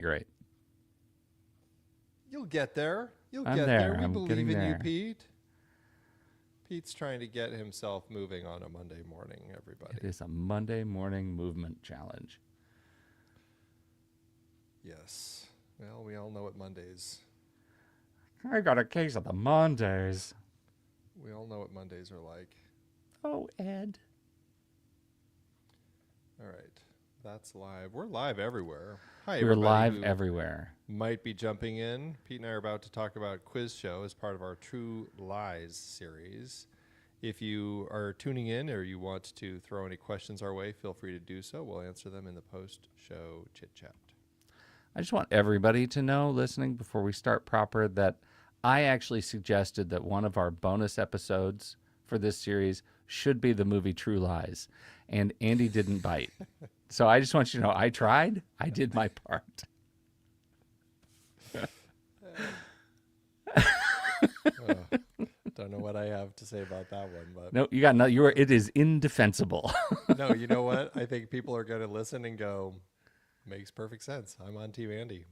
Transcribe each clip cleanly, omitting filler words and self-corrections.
You're right. You'll get there. You'll I'm get there. there. We I'm believe getting in you, there. Pete. Pete's trying to get himself moving on a Monday morning, It everybody. is a Monday morning movement challenge. Yes. Well, we all know what Mondays. I got a case of the Mondays. We all know what Mondays are like. Oh, Ed. All right. That's live. We're live everywhere. Hi, We're everybody live who everywhere. might be jumping in. Pete and I are about to talk about Quiz Show as part of our True Lies series. If you are tuning in or you want to throw any questions our way, feel free to do so. We'll answer them in the post-show chit-chat. I just want everybody to know, listening before we start proper, that I actually suggested that one of our bonus episodes for this series should be the movie True Lies, and Andy didn't bite. So I just want you to know I tried. I did my part. Don't know what I have to say about that one, but No, you got no. You were. It is indefensible. no, you know what? I think people are going to listen and go, makes perfect sense. I'm on Team Andy.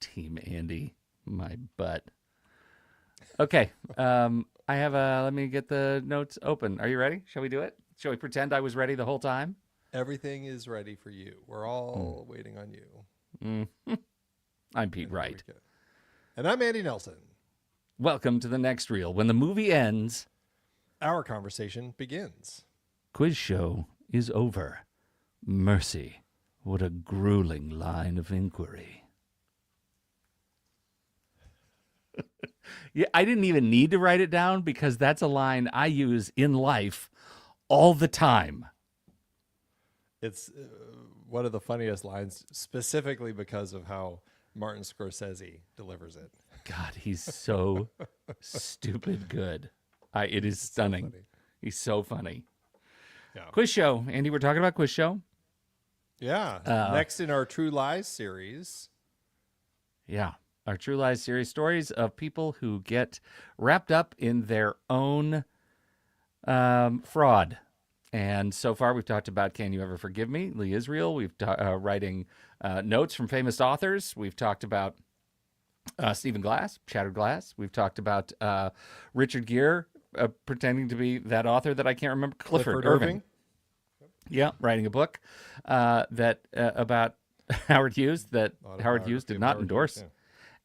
Team Andy, my butt. Okay. I have a. Let me get the notes open. Are you ready? Shall we do it? Shall we pretend I was ready the whole time? Everything is ready for you. We're all waiting on you. I'm Pete And here we Wright. go. And I'm Andy Nelson. Welcome to the next reel. When the movie ends, Our conversation begins. quiz show is over. Mercy, what a grueling line of inquiry. Yeah, I didn't even need to write it down because that's a line I use in life all the time. It's one of the funniest lines, specifically because of how Martin Scorsese delivers it. God, he's so stupid good. It is stunning. funny. He's so funny. Yeah. Quiz show. Andy, we're talking about quiz show. Yeah. Next in our True Lies series. Yeah. Our True Lies series, stories of people who get wrapped up in their own fraud. And so far, we've talked about Can You Ever Forgive Me? Lee Israel. We've writing notes from famous authors. We've talked about Stephen Glass, Shattered Glass. We've talked about Richard Gere pretending to be that author that I can't remember. Clifford Irving. Yeah, writing a book that about Howard Hughes that Howard Hughes did not endorse. Yeah.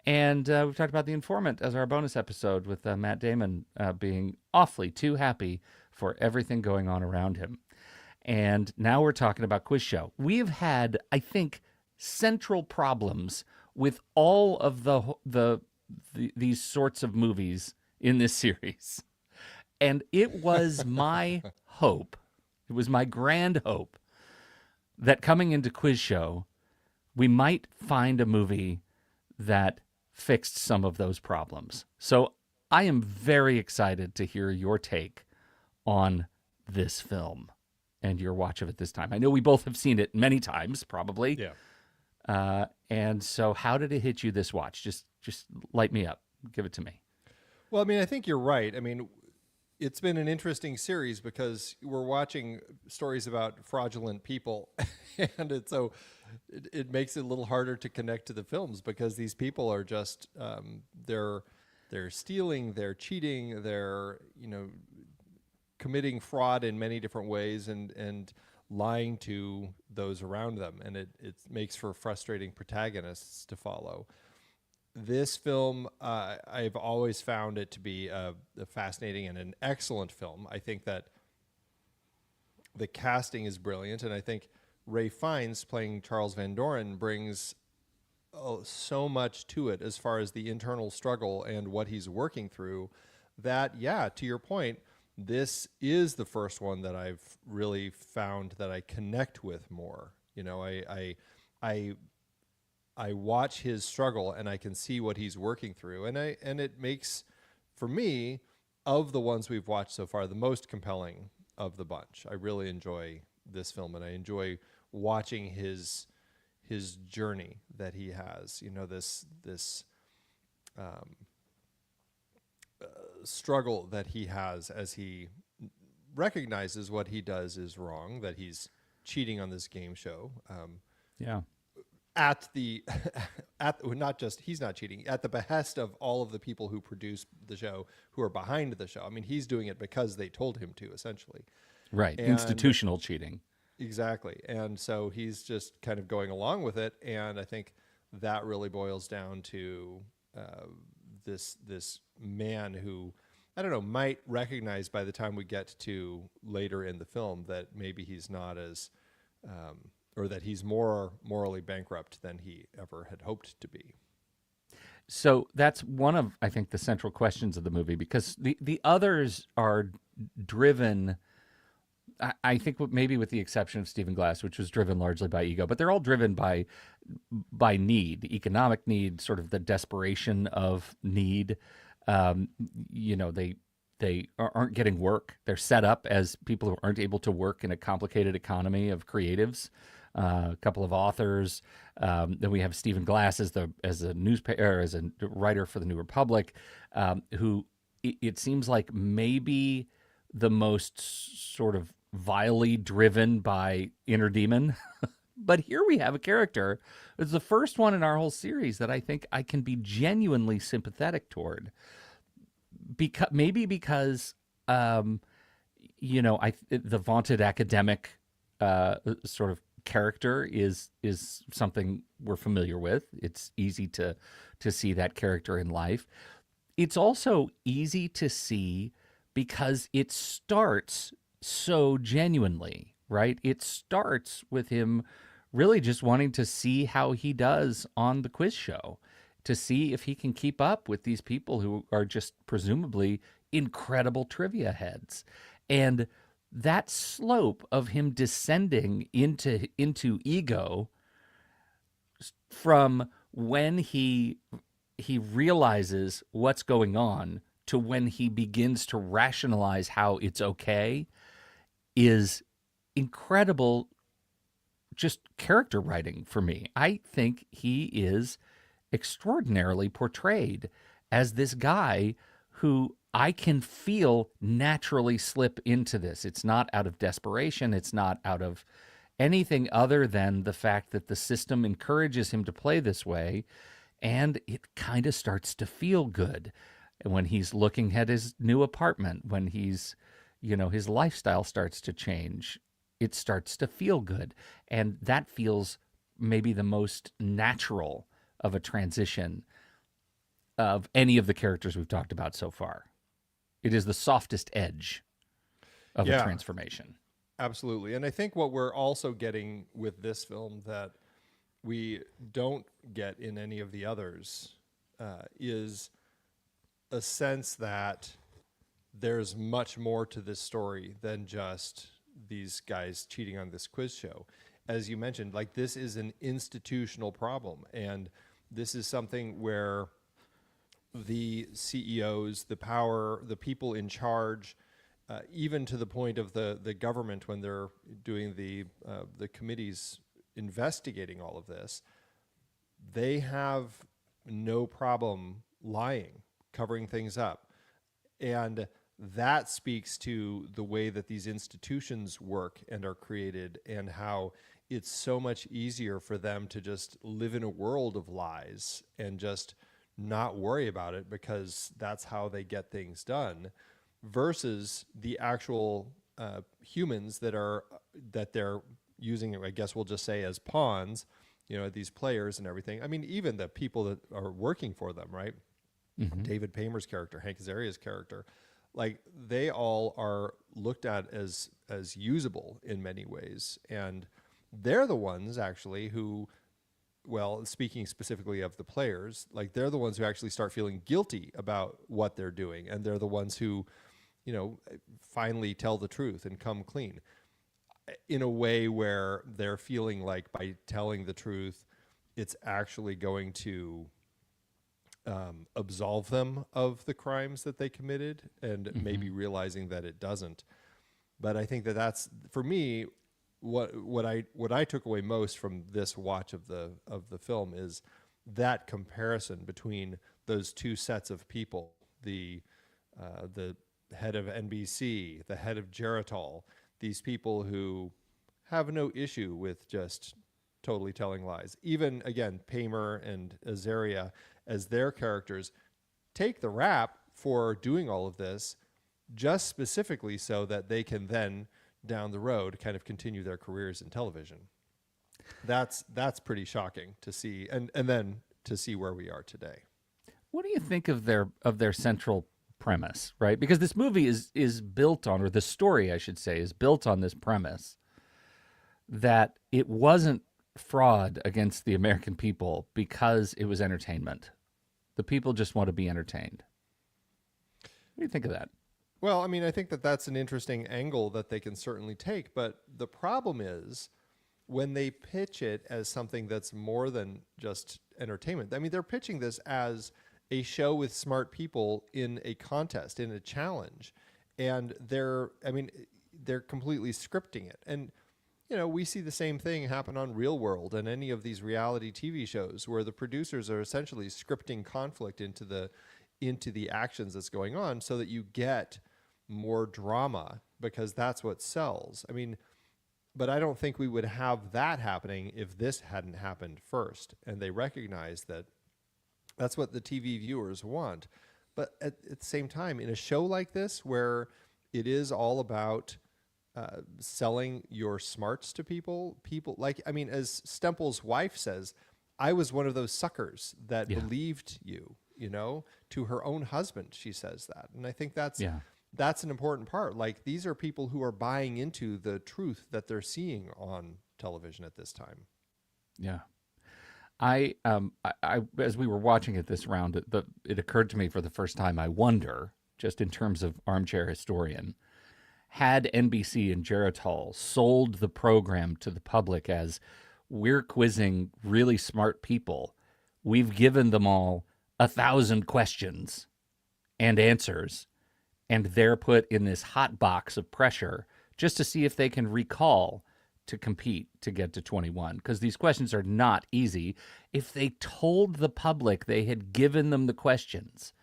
And we've talked about The Informant as our bonus episode with Matt Damon being awfully too happy for everything going on around him. And now we're talking about Quiz Show. We've had, I think, central problems with all of these sorts of movies in this series. And it was my hope, it was my grand hope, that coming into Quiz Show, we might find a movie that fixed some of those problems. So I am very excited to hear your take on this film and your watch of it this time. I know we both have seen it many times, probably. Yeah. And so how did it hit you this watch? Just light me up. Give it to me. Well, I mean, I think you're right. I mean, it's been an interesting series because we're watching stories about fraudulent people, and it makes it a little harder to connect to the films because these people are just they're stealing, they're cheating, they're committing fraud in many different ways and lying to those around them, and it makes for frustrating protagonists to follow. This film, I've always found it to be a fascinating and an excellent film. I think that the casting is brilliant, and I think Ray Fiennes playing Charles Van Doren brings so much to it as far as the internal struggle and what he's working through that, yeah, to your point, this is the first one that I've really found that I connect with more. I watch his struggle and I can see what he's working through, and it makes, for me, of the ones we've watched so far, the most compelling of the bunch. I really enjoy this film, and I enjoy watching his journey that he has. This struggle that he has as he recognizes what he does is wrong, that he's cheating on this game show. Yeah. at the at well, not just he's not cheating at the behest of all of the people who produce the show, who are behind the show. I mean, he's doing it because they told him to, essentially. Right. And Institutional cheating. exactly. And so he's just kind of going along with it. And I think that really boils down to uh, this man who, I don't know, might recognize by the time we get to later in the film that maybe he's not as, or that he's more morally bankrupt than he ever had hoped to be. So that's one of, I think, the central questions of the movie, because the others are driven, I think, maybe with the exception of Stephen Glass, which was driven largely by ego, but they're all driven by need, economic need, sort of the desperation of need. Um, you know, they aren't getting work. They're set up as people who aren't able to work in a complicated economy of creatives. A couple of authors. Then we have Stephen Glass as a newspaper, as a writer for the New Republic, who it seems like maybe the most sort of vilely driven by inner demon. But here we have a character. It's the first one in our whole series that I think I can be genuinely sympathetic toward. Because the vaunted academic sort of character is something we're familiar with. It's easy to see that character in life. It's also easy to see because it starts so genuinely, right? It starts with him really just wanting to see how he does on the quiz show, to see if he can keep up with these people who are just presumably incredible trivia heads. And that slope of him descending into ego from when he realizes what's going on to when he begins to rationalize how it's okay is incredible, just character writing for me. I think he is extraordinarily portrayed as this guy who I can feel naturally slip into this. It's not out of desperation. It's not out of anything other than the fact that the system encourages him to play this way. And it kind of starts to feel good when he's looking at his new apartment, when his lifestyle starts to change. It starts to feel good. And that feels maybe the most natural of a transition of any of the characters we've talked about so far. It is the softest edge of a Yeah, transformation. absolutely. And I think what we're also getting with this film that we don't get in any of the others is a sense that there's much more to this story than just these guys cheating on this quiz show. As you mentioned, like, this is an institutional problem, and this is something where the CEOs, the power, the people in charge, even to the point of the government when they're doing the committees investigating all of this, they have no problem lying, covering things up. And that speaks to the way that these institutions work and are created, and how it's so much easier for them to just live in a world of lies and just not worry about it because that's how they get things done, versus the actual humans that they're using, I guess we'll just say, as pawns, these players and everything. I mean, even the people that are working for them, right? Mm-hmm. David Paymer's character, Hank Azaria's character, like, they all are looked at as usable in many ways, and they're the ones actually who, well, speaking specifically of the players, like, they're the ones who actually start feeling guilty about what they're doing, and they're the ones who, finally tell the truth and come clean in a way where they're feeling like by telling the truth, it's actually going to absolve them of the crimes that they committed, and Mm-hmm. maybe realizing that it doesn't. But I think that that's, for me, what I took away most from this watch of the film is that comparison between those two sets of people, the head of NBC, the head of Geritol, these people who have no issue with just totally telling lies. Even again, Paymer and Azaria as their characters take the rap for doing all of this just specifically so that they can then down the road kind of continue their careers in television. That's pretty shocking to see, and then to see where we are today. What do you think of their central premise, right? Because this movie is built on, or the story, I should say, is built on this premise that it wasn't fraud against the American people because it was entertainment. The people just want to be entertained. What do you think of that? Well, I mean, I think that that's an interesting angle that they can certainly take, but the problem is when they pitch it as something that's more than just entertainment. I mean, they're pitching this as a show with smart people in a contest, in a challenge, and they're completely scripting it. And we see the same thing happen on Real World and any of these reality TV shows where the producers are essentially scripting conflict into the actions that's going on so that you get more drama because that's what sells. I mean, but I don't think we would have that happening if this hadn't happened first. And they recognize that that's what the TV viewers want. But at the same time, in a show like this, where it is all about selling your smarts to people like, I mean, as Stempel's wife says, I was one of those suckers that believed you, to her own husband. She says that. And I think that's an important part. Like, these are people who are buying into the truth that they're seeing on television at this time. Yeah. I as we were watching it this round, it occurred to me for the first time, I wonder, just in terms of armchair historian, had NBC and Geritol sold the program to the public as, we're quizzing really smart people, we've given them all 1,000 questions and answers, and they're put in this hot box of pressure just to see if they can recall to compete to get to 21, because these questions are not easy. If they told the public they had given them the questions,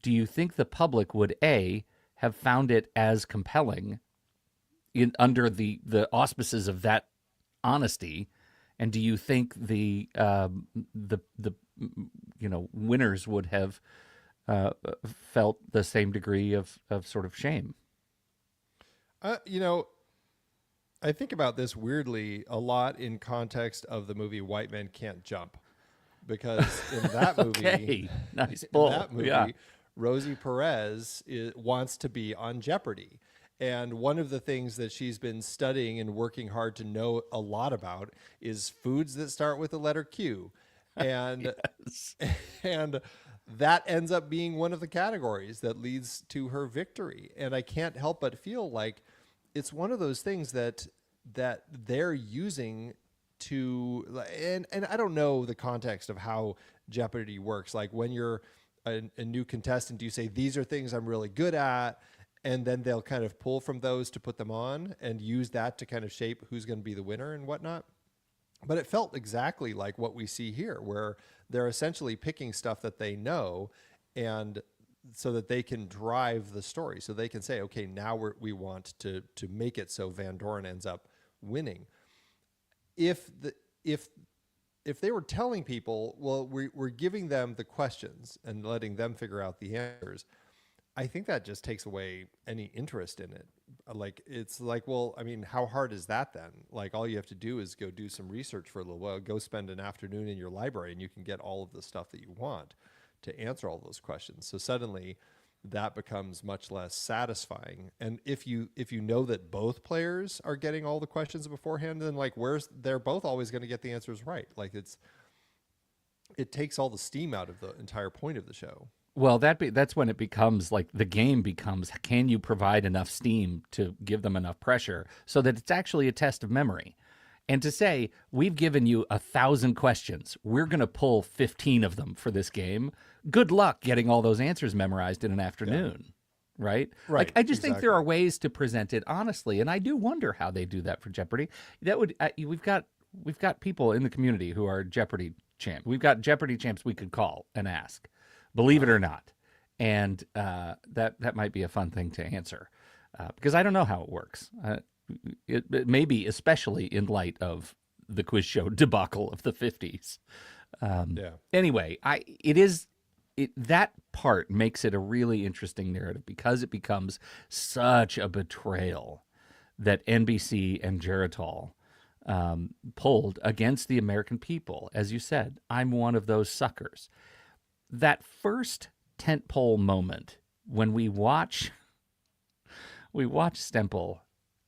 do you think the public would have found it as compelling under the auspices of that honesty? And do you think the winners would have felt the same degree of sort of shame? I think about this weirdly a lot in context of the movie White Men Can't Jump, because in that movie, nice Rosie Perez wants to be on Jeopardy. And one of the things that she's been studying and working hard to know a lot about is foods that start with the letter Q. And and that ends up being one of the categories that leads to her victory. And I can't help but feel like it's one of those things that they're using to, and I don't know the context of how Jeopardy works. Like, when you're a new contestant, do you say, these are things I'm really good at? And then they'll kind of pull from those to put them on and use that to kind of shape who's going to be the winner and whatnot. But it felt exactly like what we see here, where they're essentially picking stuff that they know, and so that they can drive the story. So they can say, okay, now we want to make it so Van Doren ends up winning. If they were telling people, well, we're giving them the questions and letting them figure out the answers, I think that just takes away any interest in it. Like, it's like, well, I mean, how hard is that then? Like, all you have to do is go do some research for a little while, go spend an afternoon in your library, and you can get all of the stuff that you want to answer all those questions. So suddenly that becomes much less satisfying. And if you know that both players are getting all the questions beforehand, then like, they're both always going to get the answers right. Like, it takes all the steam out of the entire point of the show. Well, that's when it becomes like, the game becomes, can you provide enough steam to give them enough pressure so that it's actually a test of memory? And to say, we've given you 1,000 questions, we're going to pull 15 of them for this game. Good luck getting all those answers memorized in an afternoon, right? Like, I just think there are ways to present it honestly, and I do wonder how they do that for Jeopardy. That would we've got people in the community who are Jeopardy champs. We've got Jeopardy champs we could call and ask, believe it or not, and that might be a fun thing to answer, because I don't know how it works. It may be, especially in light of the quiz show debacle of the 50s. Yeah. Anyway, that part makes it a really interesting narrative because it becomes such a betrayal that NBC and Geritol pulled against the American people. As you said, I'm one of those suckers. That first tentpole moment when we watch Stemple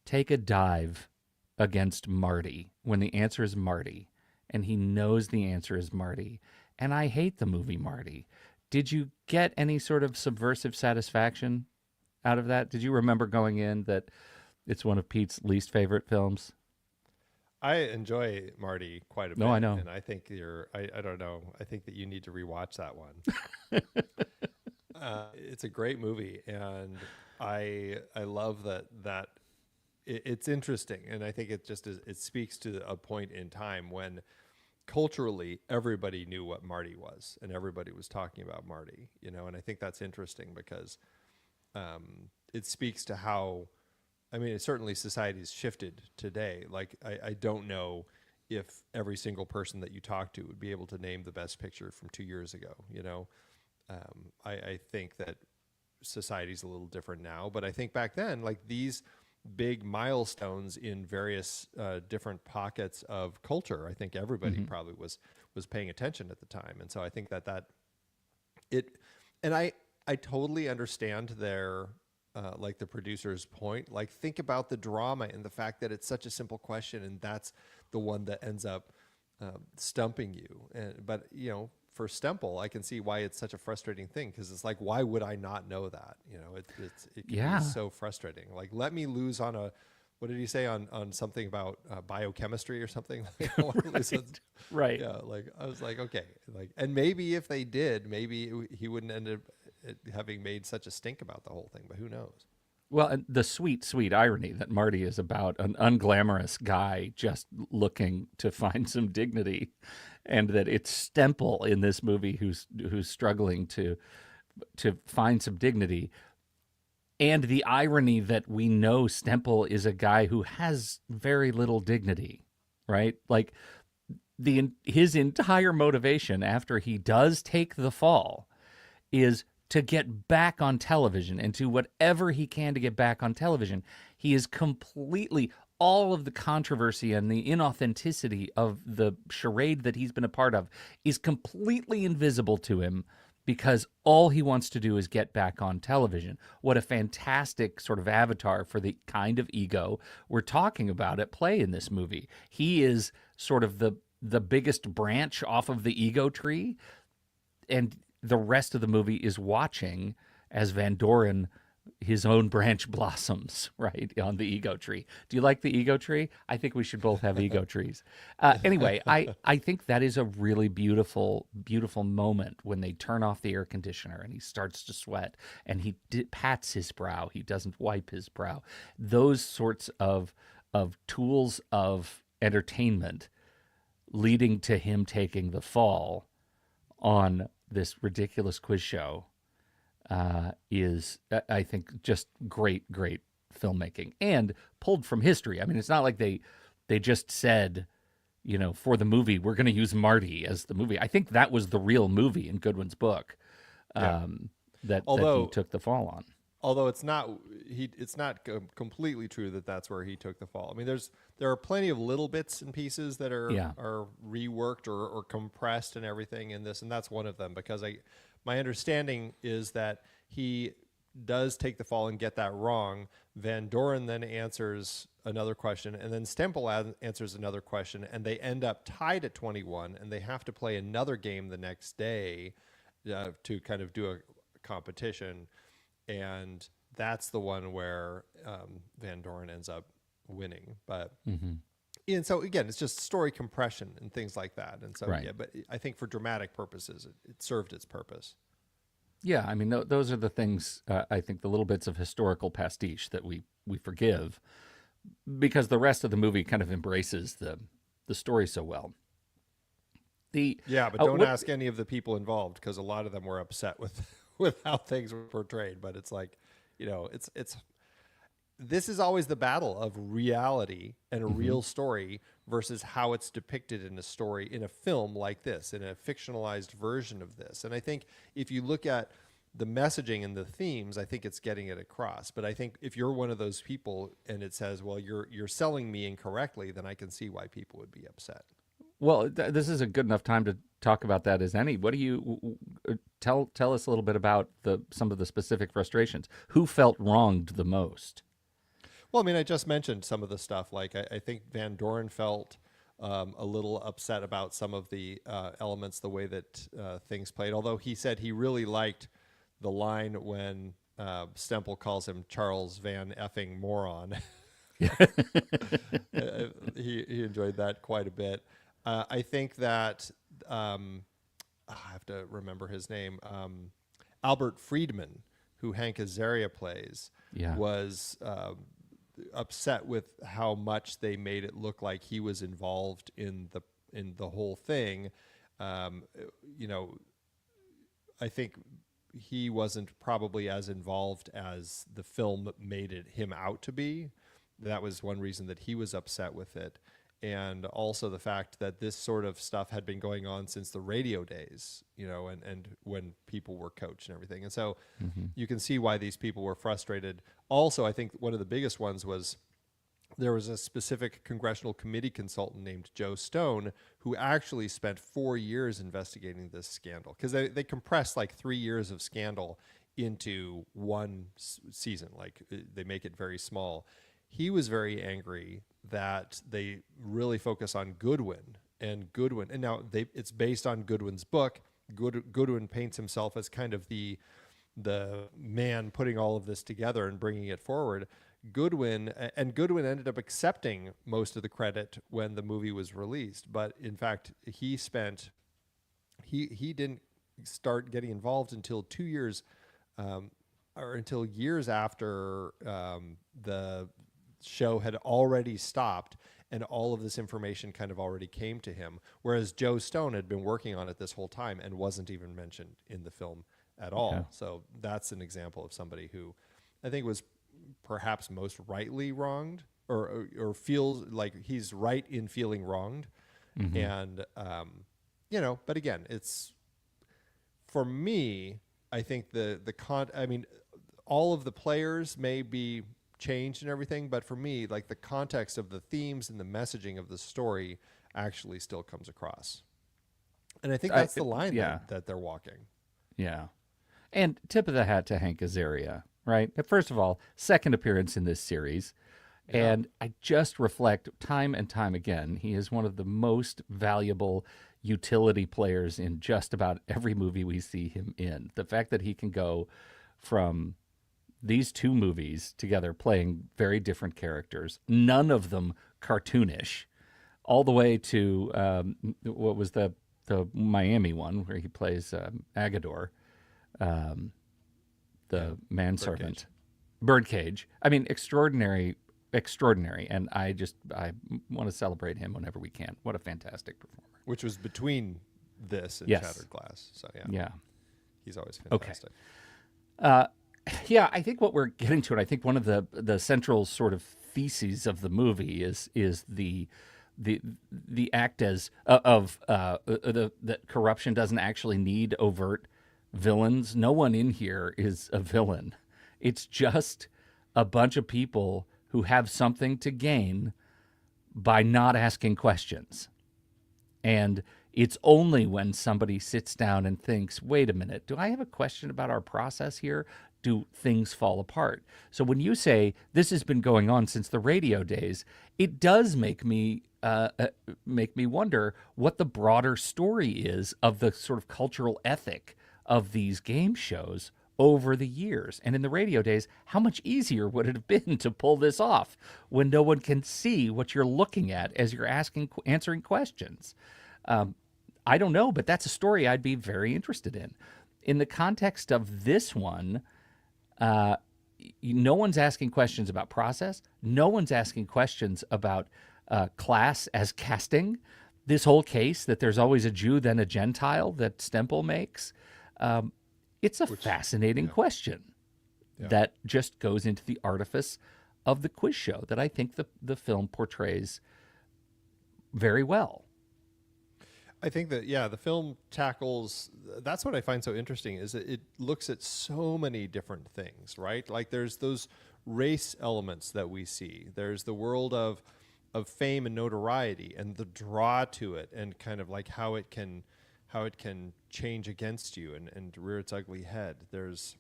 take a dive against Marty when the answer is Marty, and he knows the answer is Marty. And I hate the movie Marty. Did you get any sort of subversive satisfaction out of that? Did you remember going in that it's one of Pete's least favorite films? I enjoy Marty quite a bit. No, I know. And I think I don't know. I think that you need to rewatch that one. It's a great movie. And I love that it's interesting. And I think it speaks to a point in time when culturally everybody knew what Marty was and everybody was talking about Marty, and I think that's interesting because it speaks to how, I mean, certainly society's shifted today. Like, I don't know if every single person that you talk to would be able to name the best picture from 2 years ago. I think that society's a little different now, but I think back then, like, these big milestones in various different pockets of culture, I think everybody probably was paying attention at the time. And so I think that and I totally understand their like the producer's point. Like, think about the drama and the fact that it's such a simple question, and that's the one that ends up stumping you. But for Stemple, I can see why it's such a frustrating thing, because it's like, why would I not know that? It can be so frustrating. Like, let me lose on what did he say on something about biochemistry or something? Right. Yeah. Like, I was like, okay, like, and maybe if they did, maybe he wouldn't end up having made such a stink about the whole thing, but who knows? Well, and the sweet, sweet irony that Marty is about an unglamorous guy just looking to find some dignity, and that it's Stemple in this movie who's struggling to find some dignity, and the irony that we know Stemple is a guy who has very little dignity, right? Like, his entire motivation after he does take the fall is to get back on television and to whatever he can to get back on television. He is completely, all of the controversy and the inauthenticity of the charade that he's been a part of is completely invisible to him, because all he wants to do is get back on television. What a fantastic sort of avatar for the kind of ego we're talking about at play in this movie. He is sort of the biggest branch off of the ego tree, and the rest of the movie is watching as Van Doren, his own branch, blossoms, right, on the ego tree. Do you like the ego tree? I think we should both have ego trees. Anyway, I think that is a really beautiful, beautiful moment when they turn off the air conditioner and he starts to sweat and he pats his brow. He doesn't wipe his brow. Those sorts of tools of entertainment leading to him taking the fall on this ridiculous quiz show is, I think, just great filmmaking and pulled from history. I mean, it's not like they just said, for the movie, we're going to use Marty as the movie. I think that was the real movie in Goodwin's book that he took the fall on. Although it's not completely true that that's where he took the fall. I mean, there are plenty of little bits and pieces that are reworked or compressed and everything in this, and that's one of them, because my understanding is that he does take the fall and get that wrong. Van Doren then answers another question, and then Stemple answers another question, and they end up tied at 21, and they have to play another game the next day to kind of do a competition. And that's the one where Van Doren ends up winning. But and so again, it's just story compression and things like that. And so but I think for dramatic purposes, it served its purpose. Yeah, I mean, those are the things, I think, the little bits of historical pastiche that we forgive, because the rest of the movie kind of embraces the story so well. But don't ask any of the people involved, because a lot of them were upset with how things were portrayed. But it's like, this is always the battle of reality and a real story versus how it's depicted in a story in a film like this, in a fictionalized version of this. And I think if you look at the messaging and the themes, I think it's getting it across. But I think if you're one of those people and it says, well, you're selling me incorrectly, then I can see why people would be upset. Well, this is a good enough time to talk about that as any. What do you tell us a little bit about some of the specific frustrations? Who felt wronged the most? Well, I mean, I just mentioned some of the stuff. Like I think Van Doren felt a little upset about some of the elements, the way that things played. Although he said he really liked the line when Stemple calls him Charles Van effing moron. He enjoyed that quite a bit. I think that I have to remember his name. Albert Friedman, who Hank Azaria plays, was upset with how much they made it look like he was involved in the whole thing. You know, I think he wasn't probably as involved as the film made him out to be. That was one reason that he was upset with it. And also the fact that this sort of stuff had been going on since the radio days, you know, and when people were coached and everything. And so you can see why these people were frustrated. Also, I think one of the biggest ones was there was a specific congressional committee consultant named Joe Stone who actually spent 4 years investigating this scandal, because they compressed like 3 years of scandal into one season. Like they make it very small. He was very angry that they really focus on Goodwin. And now it's based on Goodwin's book. Goodwin paints himself as kind of the man putting all of this together and bringing it forward. Goodwin ended up accepting most of the credit when the movie was released, but in fact he didn't start getting involved until 2 years or until years after the show had already stopped and all of this information kind of already came to him, whereas Joe Stone had been working on it this whole time and wasn't even mentioned in the film at all. Okay. So that's an example of somebody who I think was perhaps most rightly wronged, or feels like he's right in feeling wronged. And you know, but again, it's, for me, I think I mean, all of the players may be changed and everything, but for me, like the context of the themes and the messaging of the story actually still comes across. And I think that's the line that they're walking. Yeah. And tip of the hat to Hank Azaria, right? First of all, second appearance in this series. Yeah. And I just reflect time and time again, he is one of the most valuable utility players in just about every movie we see him in. The fact that he can go from these two movies together playing very different characters, none of them cartoonish, all the way to what was the Miami one where he plays Agador, the manservant. Birdcage. I mean, extraordinary. And I want to celebrate him whenever we can. What a fantastic performer. Which was between this and Shattered Glass. So yeah. He's always fantastic. Okay. Yeah, I think what we're getting to, and I think one of the central sort of theses of the movie is the act as that corruption doesn't actually need overt villains. No one in here is a villain. It's just a bunch of people who have something to gain by not asking questions. And it's only when somebody sits down and thinks, wait a minute, do I have a question about our process here? Do things fall apart? So when you say this has been going on since the radio days, it does make me wonder what the broader story is of the sort of cultural ethic of these game shows over the years. And in the radio days, how much easier would it have been to pull this off when no one can see what you're looking at as you're answering questions? I don't know, but that's a story I'd be very interested in. In the context of this one, no one's asking questions about process. No one's asking questions about class as casting. This whole case that there's always a Jew, then a Gentile that Stemple makes. It's a fascinating question that just goes into the artifice of the quiz show that I think the film portrays very well. I think that, yeah, the film tackles, that's what I find so interesting, is that it looks at so many different things, right? Like there's those race elements that we see. There's the world of fame and notoriety and the draw to it, and kind of like how it can change against you and rear its ugly head. There's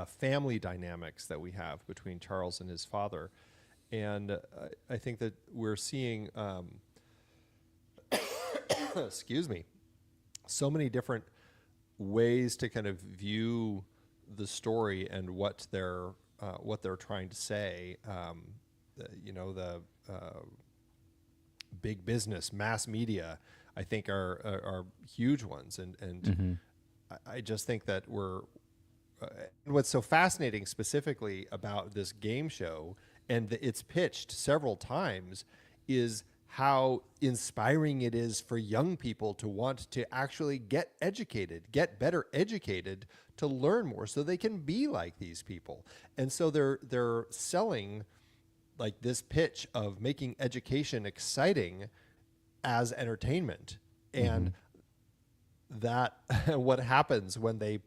family dynamics that we have between Charles and his father. And I think that we're seeing excuse me, so many different ways to kind of view the story and what they're trying to say. The big business, mass media, I think are huge ones, and I just think that we're. What's so fascinating specifically about this game show, and it's pitched several times, is how inspiring it is for young people to want to actually get educated, get better educated, to learn more so they can be like these people. And so they're selling like this pitch of making education exciting as entertainment. And that what happens when they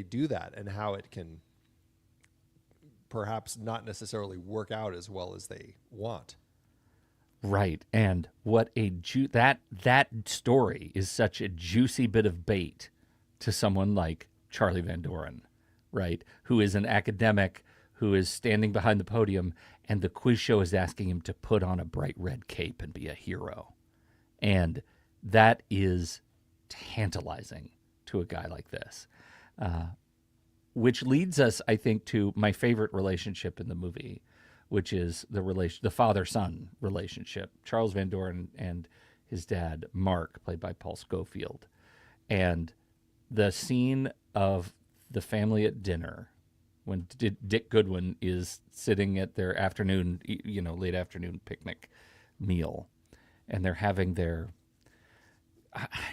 do that, and how it can perhaps not necessarily work out as well as they want. Right. And what that story is such a juicy bit of bait to someone like Charlie Van Doren, right? Who is an academic who is standing behind the podium, and the quiz show is asking him to put on a bright red cape and be a hero. And that is tantalizing to a guy like this. Which leads us, I think, to my favorite relationship in the movie, which is the father-son relationship. Charles Van Doren and his dad, Mark, played by Paul Scofield. And the scene of the family at dinner when Dick Goodwin is sitting at their late afternoon picnic meal, and they're having their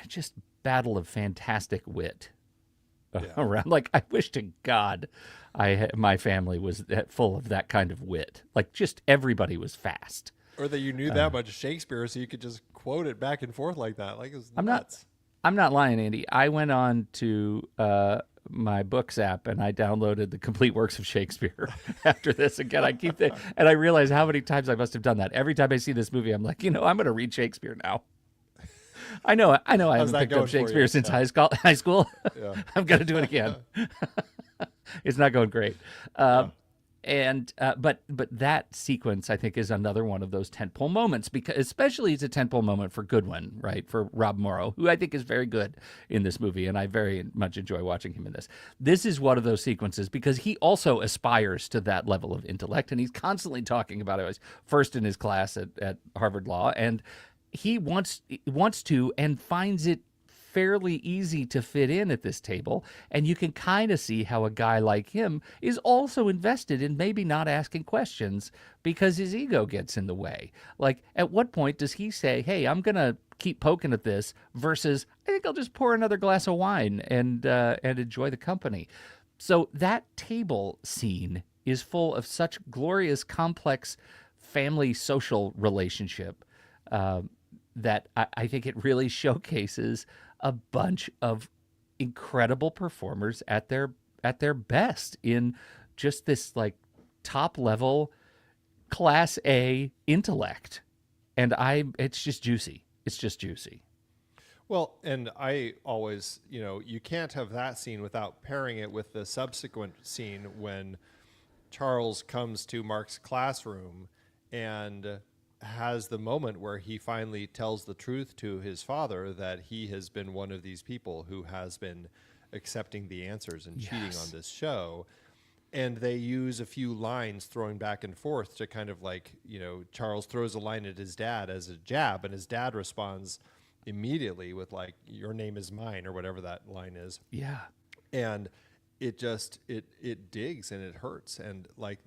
just battle of fantastic wit around. Like, I wish to God my family was full of that kind of wit. Like, just everybody was fast. Or that you knew that much Shakespeare, so you could just quote it back and forth like that. Like, it was nuts. I'm not lying, Andy. I went on to my books app and I downloaded the complete works of Shakespeare after this. Again, and I realize how many times I must have done that. Every time I see this movie, I'm like, I'm going to read Shakespeare now. I know. I haven't picked up Shakespeare since high school. Yeah. I'm going to do it again. It's not going great. But that sequence, I think, is another one of those tentpole moments, because especially it's a tentpole moment for Goodwin, right? For Rob Morrow, who I think is very good in this movie, and I very much enjoy watching him in this. This is one of those sequences because he also aspires to that level of intellect, and he's constantly talking about it. He was first in his class at Harvard Law, and he wants to and finds it fairly easy to fit in at this table. And you can kind of see how a guy like him is also invested in maybe not asking questions because his ego gets in the way. Like, at what point does he say, hey, I'm going to keep poking at this, versus I think I'll just pour another glass of wine and enjoy the company. So that table scene is full of such glorious, complex family social relationship that I think it really showcases a bunch of incredible performers at their best in just this like top level class A intellect. And it's just juicy. It's just juicy. Well, and I always, you can't have that scene without pairing it with the subsequent scene when Charles comes to Mark's classroom and has the moment where he finally tells the truth to his father that he has been one of these people who has been accepting the answers and cheating on this show. And they use a few lines throwing back and forth to kind of like, Charles throws a line at his dad as a jab, and his dad responds immediately with like, your name is mine, or whatever that line is. Yeah. And it just, it digs and it hurts. And like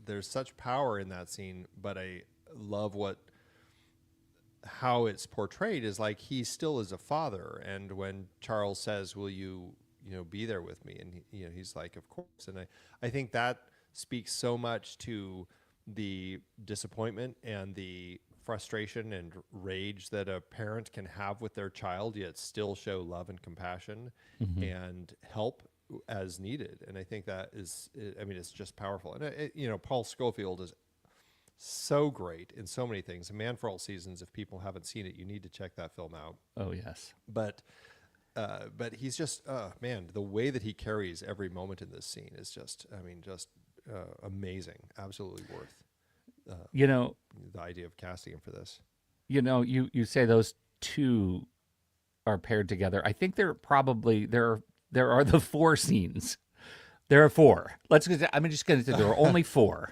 there's such power in that scene, but I love how it's portrayed is like he still is a father. And when Charles says, will you be there with me? And he's like, of course. And I think that speaks so much to the disappointment and the frustration and rage that a parent can have with their child, yet still show love and compassion Hmm. and help as needed. And I think that is, I mean, it's just powerful. And, Paul Scofield is so great in so many things. A Man for All Seasons, if people haven't seen it, you need to check that film out. Oh, yes. But he's just, man, the way that he carries every moment in this scene is just, I mean, just amazing. Absolutely worth You know, the idea of casting him for this. you say those two are paired together. I think there are the four scenes. There are four. I'm just going to say there are only four.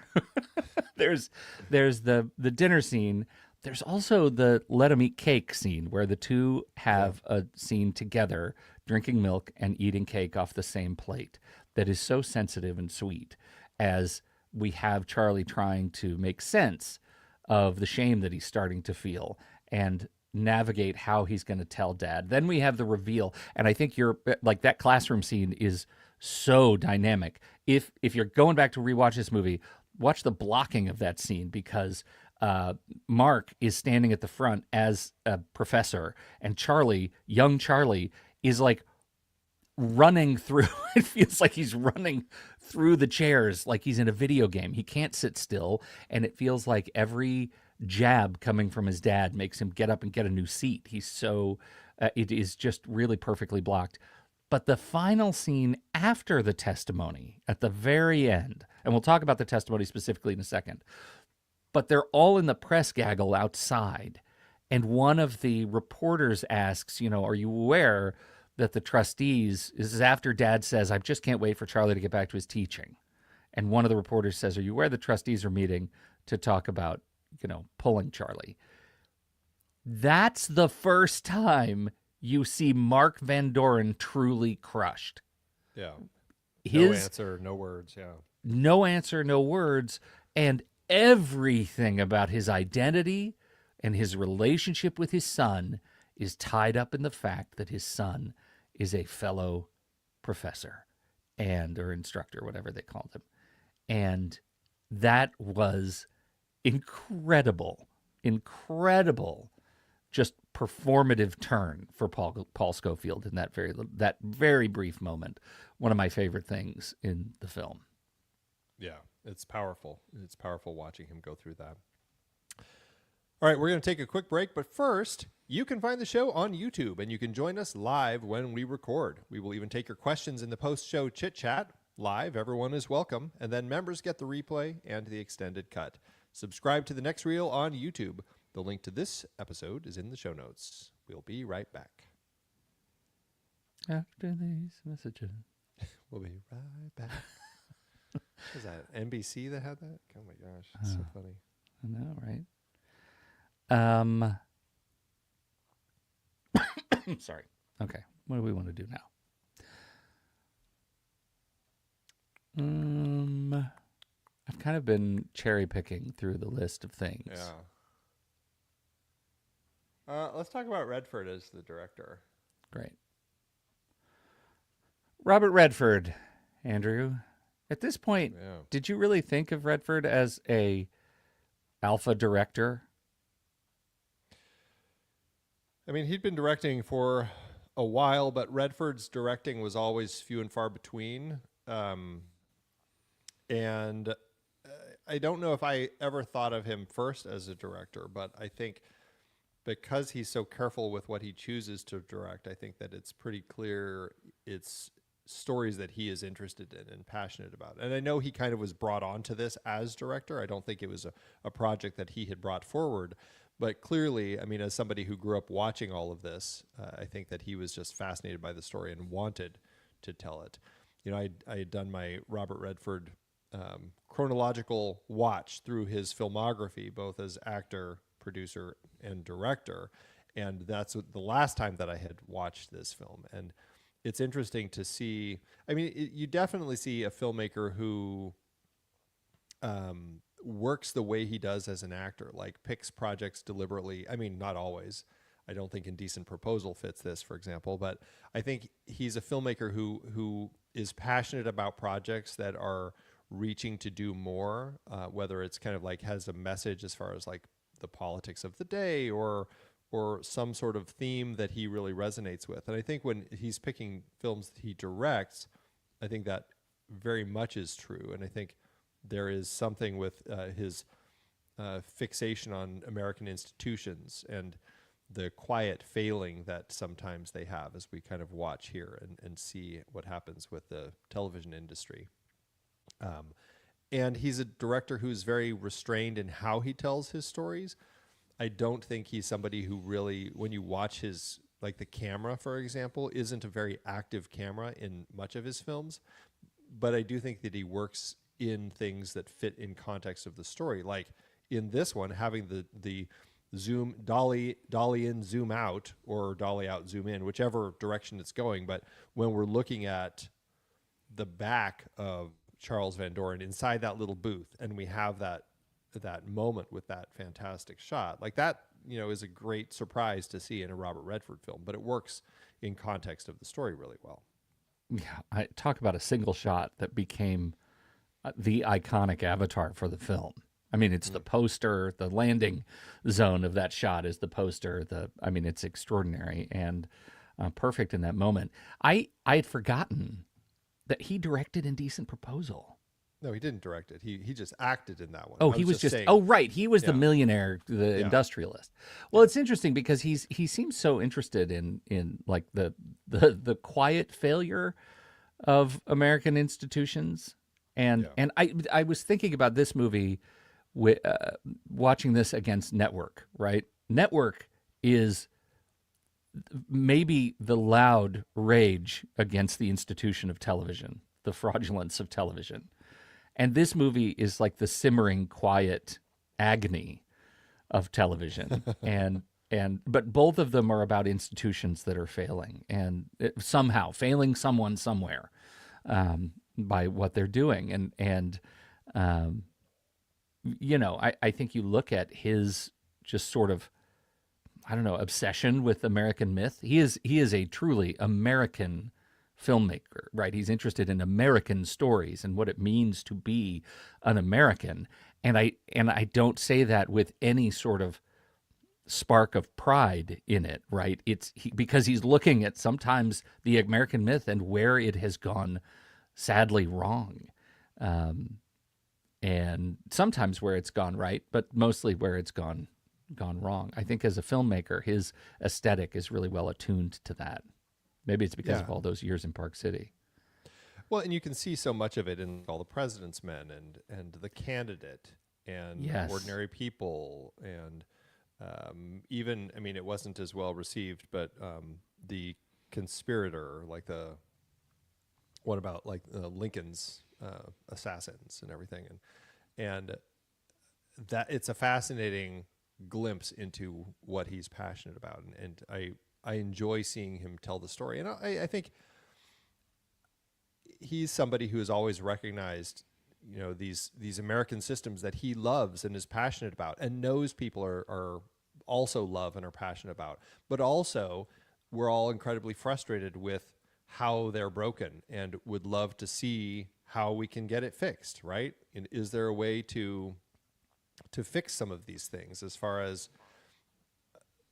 there's the dinner scene. There's also the let 'em eat cake scene where the two have a scene together, drinking milk and eating cake off the same plate. That is so sensitive and sweet, as we have Charlie trying to make sense of the shame that he's starting to feel and navigate how he's going to tell dad. Then we have the reveal, and I think you're like that classroom scene is so dynamic. If you're going back to rewatch this movie, watch the blocking of that scene, because Mark is standing at the front as a professor, and Charlie, young Charlie, is like running through. It feels like he's running through the chairs like he's in a video game. He can't sit still, and it feels like every jab coming from his dad makes him get up and get a new seat. He's so it is just really perfectly blocked. But the final scene after the testimony at the very end, and we'll talk about the testimony specifically in a second, but they're all in the press gaggle outside. And one of the reporters asks, are you aware that the trustees, this is after dad says, I just can't wait for Charlie to get back to his teaching. And one of the reporters says, are you aware the trustees are meeting to talk about, pulling Charlie? That's the first time you see Mark Van Doren truly crushed. Yeah. No His answer, no words. Yeah. no answer, no words, and everything about his identity and his relationship with his son is tied up in the fact that his son is a fellow professor or instructor, whatever they called him. And that was incredible, incredible, just performative turn for Paul Scofield in that very brief moment. One of my favorite things in the film. Yeah. It's powerful. It's powerful watching him go through that. All right, we're going to take a quick break, but first, you can find the show on YouTube, and you can join us live when we record. We will even take your questions in the post-show chit-chat. Live, everyone is welcome, and then members get the replay and the extended cut. Subscribe to The Next Reel on YouTube. The link to this episode is in the show notes. We'll be right back. After these messages. We'll be right back. Was that NBC that had that? Oh my gosh, it's so funny. I know, right? Sorry. Okay. What do we want to do now? I've kind of been cherry picking through the list of things. Yeah. Let's talk about Redford as the director. Great. Robert Redford, Andrew. At this point, did you really think of Redford as a alpha director? I mean, he'd been directing for a while, but Redford's directing was always few and far between. And I don't know if I ever thought of him first as a director, but I think because he's so careful with what he chooses to direct, I think that it's pretty clear it's stories that he is interested in and passionate about. And I know he kind of was brought onto this as director. I don't think it was a project that he had brought forward. But clearly, I mean, as somebody who grew up watching all of this, I think that he was just fascinated by the story and wanted to tell it. I had done my Robert Redford chronological watch through his filmography, both as actor, producer, and director. And that's the last time that I had watched this film. And it's interesting to see. I mean, you definitely see a filmmaker who works the way he does as an actor, like picks projects deliberately. I mean, not always. I don't think Indecent Proposal fits this, for example, but I think he's a filmmaker who is passionate about projects that are reaching to do more, whether it's kind of like has a message as far as like the politics of the day or some sort of theme that he really resonates with. And I think when he's picking films that he directs, I think that very much is true. And I think there is something with his fixation on American institutions and the quiet failing that sometimes they have as we kind of watch here and see what happens with the television industry. And he's a director who's very restrained in how he tells his stories. I don't think he's somebody who really, when you watch his, like the camera, for example, isn't a very active camera in much of his films. But I do think that he works in things that fit in context of the story. Like in this one, having the zoom, dolly in, zoom out, or dolly out, zoom in, whichever direction it's going. But when we're looking at the back of Charles Van Doren inside that little booth, and we have that moment with that fantastic shot, like that, is a great surprise to see in a Robert Redford film, but it works in context of the story really well. Yeah, I talk about a single shot that became the iconic avatar for the film. I mean, it's the poster, the landing zone of that shot is the poster. It's extraordinary and perfect in that moment. I had forgotten that he directed Indecent Proposal. No, he didn't direct it. He just acted in that one. Oh, he was just saying. oh, right. He was the Yeah. millionaire, the Yeah. industrialist. Well, it's interesting because he seems so interested in like the quiet failure of American institutions. And Yeah. I was thinking about this movie watching this against Network, right? Network is maybe the loud rage against the institution of television, the fraudulence of television. And this movie is like the simmering, quiet agony of television. But both of them are about institutions that are failing and somehow failing someone somewhere by what they're doing. I think you look at his just sort of, I don't know, obsession with American myth. He is a truly American filmmaker, right? He's interested in American stories and what it means to be an American. And I don't say that with any sort of spark of pride in it, right? Because he's looking at sometimes the American myth and where it has gone sadly wrong. And sometimes where it's gone right, but mostly where it's gone wrong. I think as a filmmaker, his aesthetic is really well attuned to that. Maybe it's because of all those years in Park City. Well, and you can see so much of it in All the President's Men and The Candidate and Ordinary People and even, it wasn't as well received, but The Conspirator, what about Lincoln's assassins and everything, and that it's a fascinating glimpse into what he's passionate about, and I enjoy seeing him tell the story, and I think he's somebody who has always recognized these American systems that he loves and is passionate about, and knows people are also love and are passionate about, but also we're all incredibly frustrated with how they're broken and would love to see how we can get it fixed, right? And is there a way to fix some of these things as far as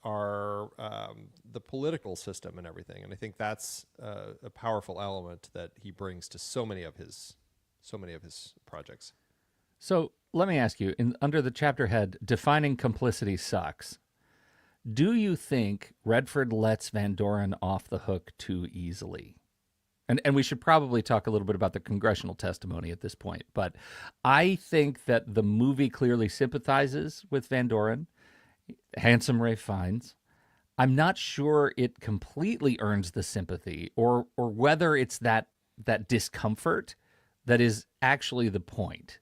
our the political system and everything? And I think that's a powerful element that he brings to so many of his projects. So let me ask you, under the chapter head, Defining Complicity Sucks, do you think Redford lets Van Doren off the hook too easily? And we should probably talk a little bit about the congressional testimony at this point. But I think that the movie clearly sympathizes with Van Doren, handsome Ralph Fiennes. I'm not sure it completely earns the sympathy or whether it's that discomfort that is actually the point.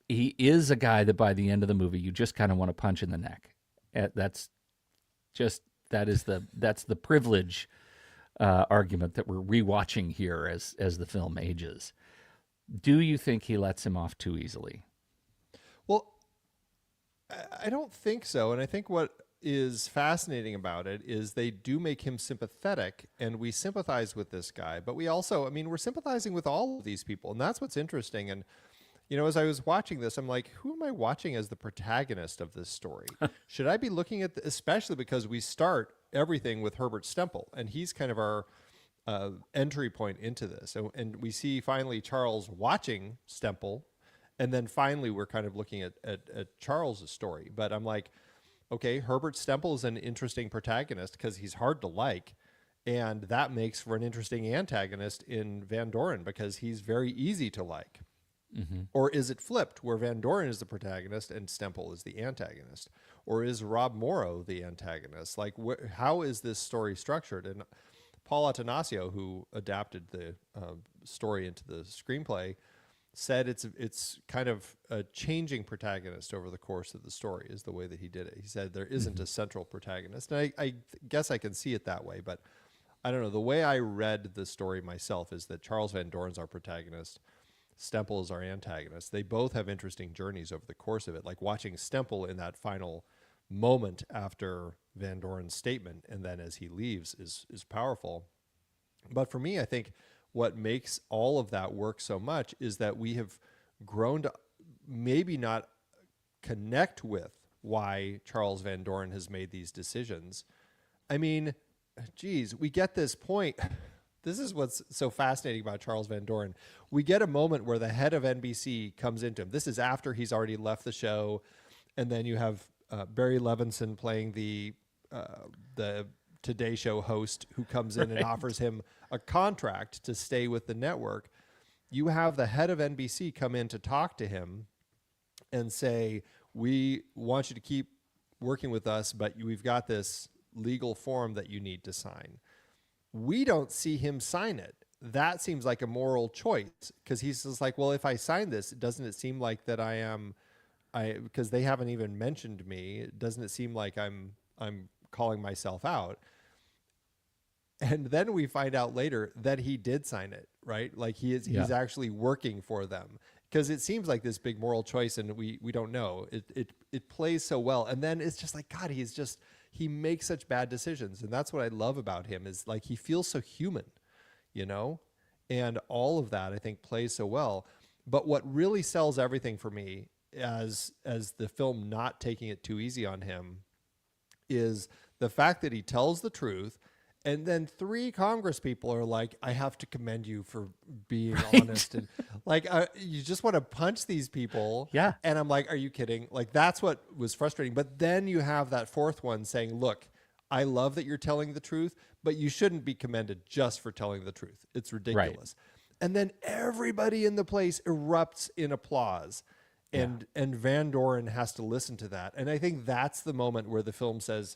He is a guy that by the end of the movie, you just kind of want to punch in the neck. That's the privilege argument that we're rewatching here as the film ages. Do you think he lets him off too easily? Well, I don't think so. And I think what is fascinating about it is they do make him sympathetic, and we sympathize with this guy, but we also, I mean, we're sympathizing with all of these people, and that's what's interesting. And as I was watching this, I'm like, who am I watching as the protagonist of this story? Should I be looking at, especially because we start everything with Herbert Stemple, and he's kind of our entry point into this. And we see finally Charles watching Stemple, and then finally we're kind of looking at Charles's story. But I'm like, okay, Herbert Stemple is an interesting protagonist because he's hard to like. And that makes for an interesting antagonist in Van Doren because he's very easy to like. Mm-hmm. Or is it flipped where Van Doren is the protagonist and Stemple is the antagonist? Or is Rob Morrow the antagonist? Like, how is this story structured? And Paul Attanasio, who adapted the story into the screenplay, said it's kind of a changing protagonist over the course of the story is the way that he did it. He said there isn't a central protagonist. And I guess I can see it that way, but I don't know. The way I read the story myself is that Charles Van Doren's our protagonist. Stemple is our antagonist. They both have interesting journeys over the course of it. Like watching Stemple in that final moment after Van Doren's statement and then as he leaves is powerful. But for me, I think what makes all of that work so much is that we have grown to maybe not connect with why Charles Van Doren has made these decisions. I mean, geez, we get this point. This is what's so fascinating about Charles Van Doren. We get a moment where the head of NBC comes into him. This is after he's already left the show. And then you have Barry Levinson playing the Today Show host who comes in and offers him a contract to stay with the network. You have the head of NBC come in to talk to him and say, we want you to keep working with us, but we've got this legal form that you need to sign. We don't see him sign it. That seems like a moral choice because he's just like, well, if I sign this, doesn't it seem like that because they haven't even mentioned me, doesn't it seem like I'm calling myself out? And then we find out later that he did sign it, right? Like he's actually working for them because it seems like this big moral choice, and we don't know. It plays so well, and then it's just like, God, he makes such bad decisions. And that's what I love about him is like, he feels so human, and all of that I think plays so well. But what really sells everything for me as the film not taking it too easy on him is the fact that he tells the truth. And then 3 Congress people are like, I have to commend you for being honest. And like, you just want to punch these people. Yeah. And I'm like, are you kidding? Like, that's what was frustrating. But then you have that 4th one saying, look, I love that you're telling the truth, but you shouldn't be commended just for telling the truth. It's ridiculous. Right. And then everybody in the place erupts in applause. And Van Doren has to listen to that. And I think that's the moment where the film says,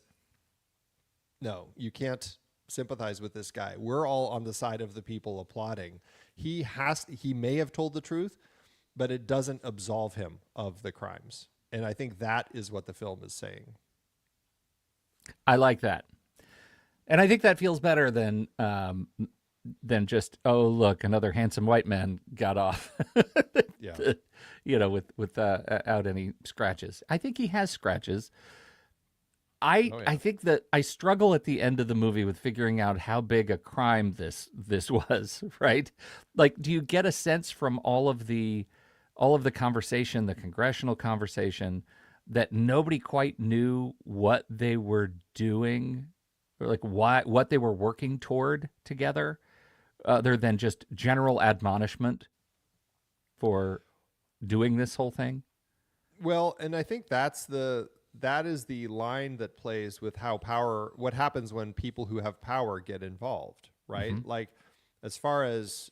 no, you can't sympathize with this guy. We're all on the side of the people applauding. He may have told the truth, but it doesn't absolve him of the crimes. And I think that is what the film is saying. I like that. And I think that feels better than just, oh, look, another handsome white man got off. Without any scratches. I think he has scratches. I think that I struggle at the end of the movie with figuring out how big a crime this was, right? Like, do you get a sense from all of the conversation, the congressional conversation, that nobody quite knew what they were doing, or like what they were working toward together, other than just general admonishment for doing this whole thing? Well, and I think that is the line that plays with what happens when people who have power get involved, right? Mm-hmm. Like, as far as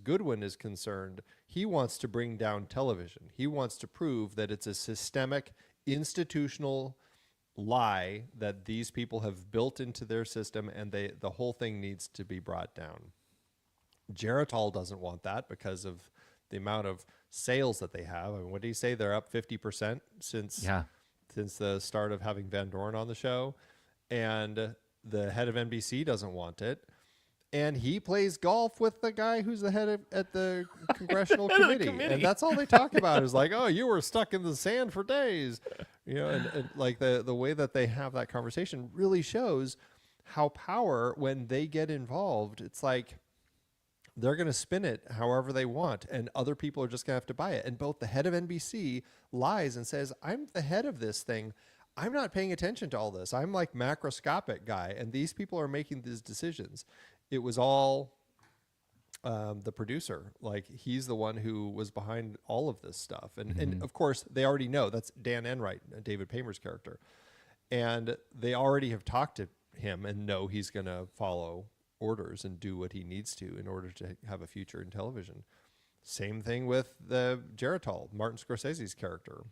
Goodwin is concerned, he wants to bring down television. He wants to prove that it's a systemic, institutional lie that these people have built into their system, and the whole thing needs to be brought down. Geritol doesn't want that because of the amount of sales that they have. I mean, what did he say? They're up 50% since the start of having Van Doren on the show. And the head of NBC doesn't want it. And he plays golf with the guy who's the head at the congressional committee. And that's all they talk about is like, oh, you were stuck in the sand for days. and like the way that they have that conversation really shows how power, when they get involved, it's like they're going to spin it however they want, and other people are just going to have to buy it. And both the head of NBC lies and says, I'm the head of this thing. I'm not paying attention to all this. I'm like macroscopic guy, and these people are making these decisions. It was all the producer. Like, he's the one who was behind all of this stuff. And of course, they already know that's Dan Enright, David Paymer's character. And they already have talked to him and know he's going to follow orders and do what he needs to in order to have a future in television. Same thing with the Geritol, Martin Scorsese's character.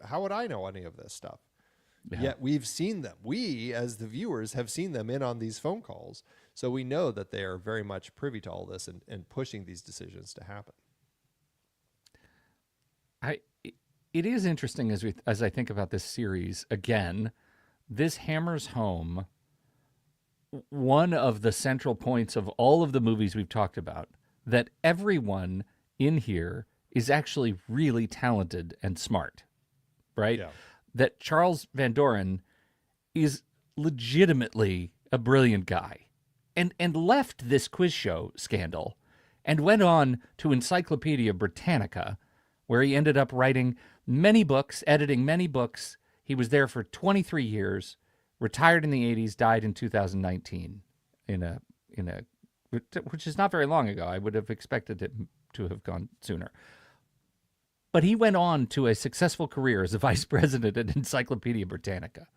How would I know any of this stuff? Yeah. Yet we've seen them. We, as the viewers, have seen them in on these phone calls. So we know that they are very much privy to all this and pushing these decisions to happen. It is interesting as I think about this series. Again, this hammers home one of the central points of all of the movies we've talked about, that everyone in here is actually really talented and smart, right? Yeah. That Charles Van Doren is legitimately a brilliant guy and left this quiz show scandal and went on to Encyclopedia Britannica, where he ended up writing many books, editing many books. He was there for 23 years, retired in the 80s, died in 2019 which is not very long ago. I would have expected it to have gone sooner. But he went on to a successful career as a vice president at Encyclopedia Britannica.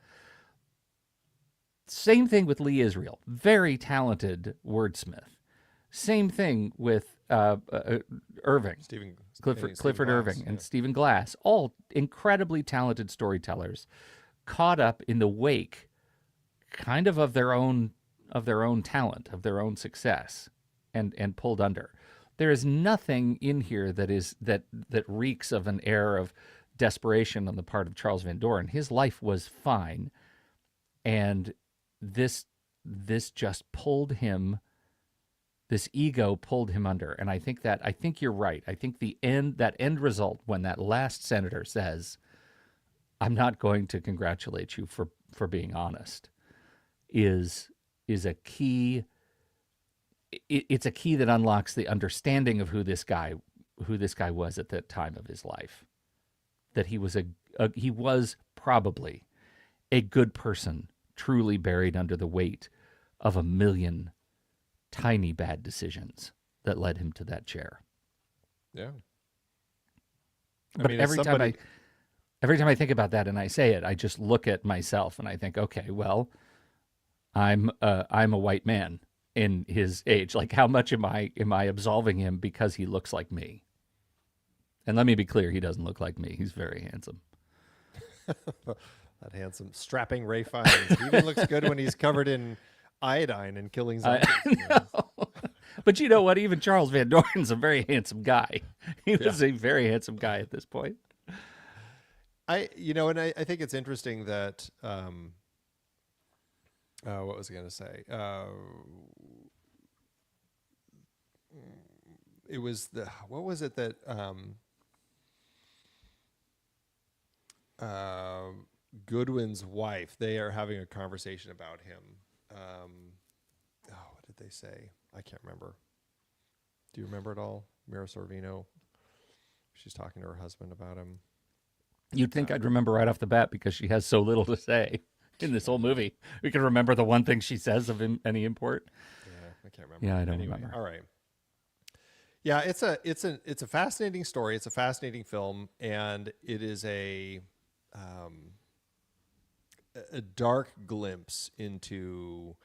Same thing with Lee Israel, very talented wordsmith. Same thing with Irving, Clifford Irving, and Stephen Glass, all incredibly talented storytellers, caught up in the wake, kind of their own talent, of their own success, and pulled under. There is nothing in here that reeks of an air of desperation on the part of Charles Van Doren. His life was fine, and this just pulled him. This ego pulled him under, and I think you're right. I think that end result, when that last senator says, "I'm not going to congratulate you for being honest," is a key. It's a key that unlocks the understanding of who this guy was at that time of his life. That he was probably a good person, truly buried under the weight of a million tiny bad decisions that led him to that chair. Yeah. But every time I think about that and I say it, I just look at myself and I think, okay, well, I'm a white man in his age. Like, how much am I absolving him because he looks like me? And let me be clear, he doesn't look like me. He's very handsome. That handsome, strapping Ray Fiennes. He even looks good when he's covered in iodine and killing zombies. But you know what? Even Charles Van Doren's a very handsome guy. He was a very handsome guy at this point. I think it's interesting that what was I going to say? It was what was it that Goodwin's wife, they are having a conversation about him. What did they say? I can't remember. Do you remember it all? Mira Sorvino. She's talking to her husband about him. You'd think I'd remember right off the bat because she has so little to say in this whole movie. We can remember the one thing she says of any import. Yeah, I can't remember. Yeah, I don't remember. All right. Yeah, it's a fascinating story. It's a fascinating film, and it is a dark glimpse into,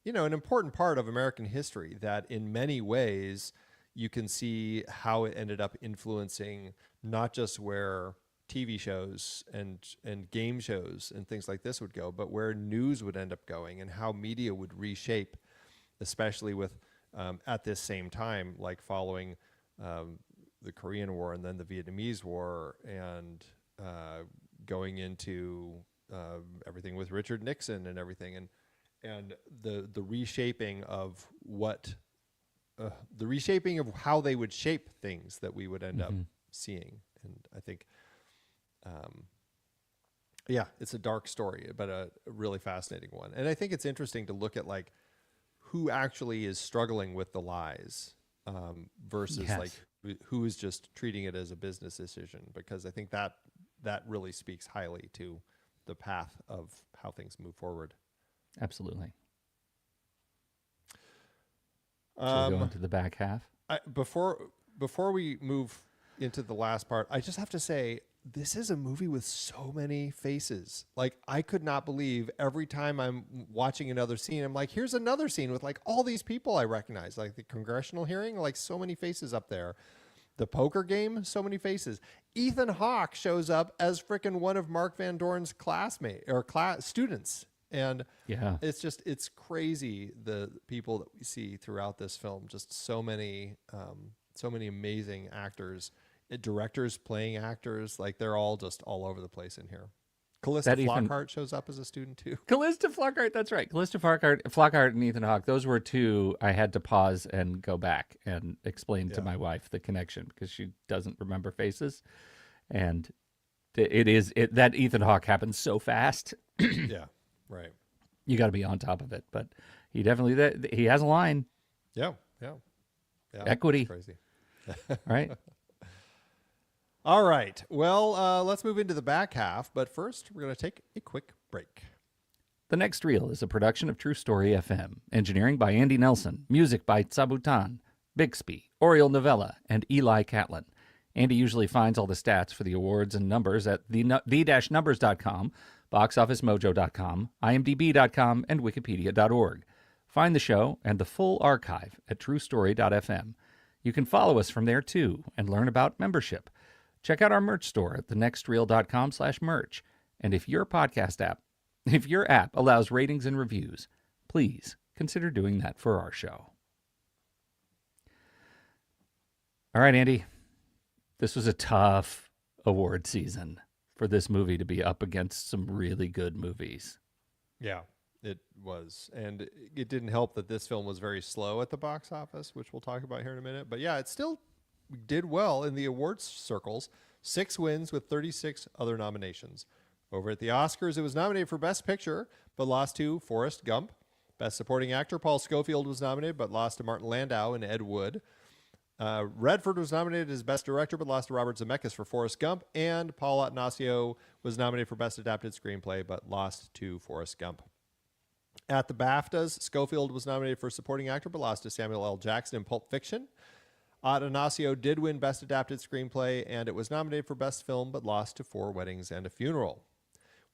an important part of American history that in many ways you can see how it ended up influencing not just where TV shows and game shows and things like this would go, but where news would end up going and how media would reshape, especially with at this same time, like following the Korean War and then the Vietnamese War and going into everything with Richard Nixon and everything, and the reshaping of the reshaping of how they would shape things that we would end up seeing. And I think Yeah, it's a dark story, but a really fascinating one. And I think it's interesting to look at like who actually is struggling with the lies versus like Yes. who is just treating it as a business decision. Because I think that really speaks highly to the path of how things move forward. Absolutely. Should we go Um, into the back half? before we move into the last part, I just have to say this is a movie with so many faces. Like I could not believe every time I'm watching another scene, I'm like, here's another scene with like all these people I recognize, like the congressional hearing, like so many faces up there. The poker game, so many faces. Ethan Hawke shows up as frickin' one of Mark Van Doren's classmate or class students. And Yeah. it's crazy the people that we see throughout this film. Just so many amazing actors, directors playing actors. Like they're all just all over the place in here. Callista That Ethan Flockhart shows up as a student too. Callista Flockhart, that's right. Callista Flockhart and Ethan Hawke, those were two I had to pause and go back and explain to Yeah, my wife the connection because she doesn't remember faces. And that Ethan Hawke happens so fast. yeah, right. You got to be on top of it. But he definitely, he has a line, Yeah, yeah, yeah. It's equity, crazy. right? All right. Well, let's move into the back half. But first, we're going to take a quick break. The Next Reel is a production of True Story FM. Engineering by Andy Nelson. Music by Sabutan, Bixby, Oriel Novella, and Eli Catlin. Andy usually finds all the stats for the awards and numbers at the-numbers.com, boxofficemojo.com, imdb.com, and wikipedia.org. Find the show and the full archive at truestory.fm. You can follow us from there too and learn about membership. Check out our merch store at thenextreel.com/merch. And if your app allows ratings and reviews, please consider doing that for our show. All right, Andy. This was a tough award season for this movie to be up against some really good movies. Yeah, it was. And it didn't help that this film was very slow at the box office, which we'll talk about here in a minute. But yeah, it still did well in the awards circles. 6 wins with 36 other nominations. Over at the Oscars, it was nominated for Best Picture, but lost to Forrest Gump. Best Supporting Actor, Paul Scofield was nominated, but lost to Martin Landau and Ed Wood. Redford was nominated as Best Director, but lost to Robert Zemeckis for Forrest Gump. And Paul Attanasio was nominated for Best Adapted Screenplay, but lost to Forrest Gump. At the BAFTAs, Scofield was nominated for Supporting Actor, but lost to Samuel L. Jackson in Pulp Fiction. Attanasio did win Best Adapted Screenplay, and it was nominated for Best Film, but lost to 4 Weddings and a Funeral.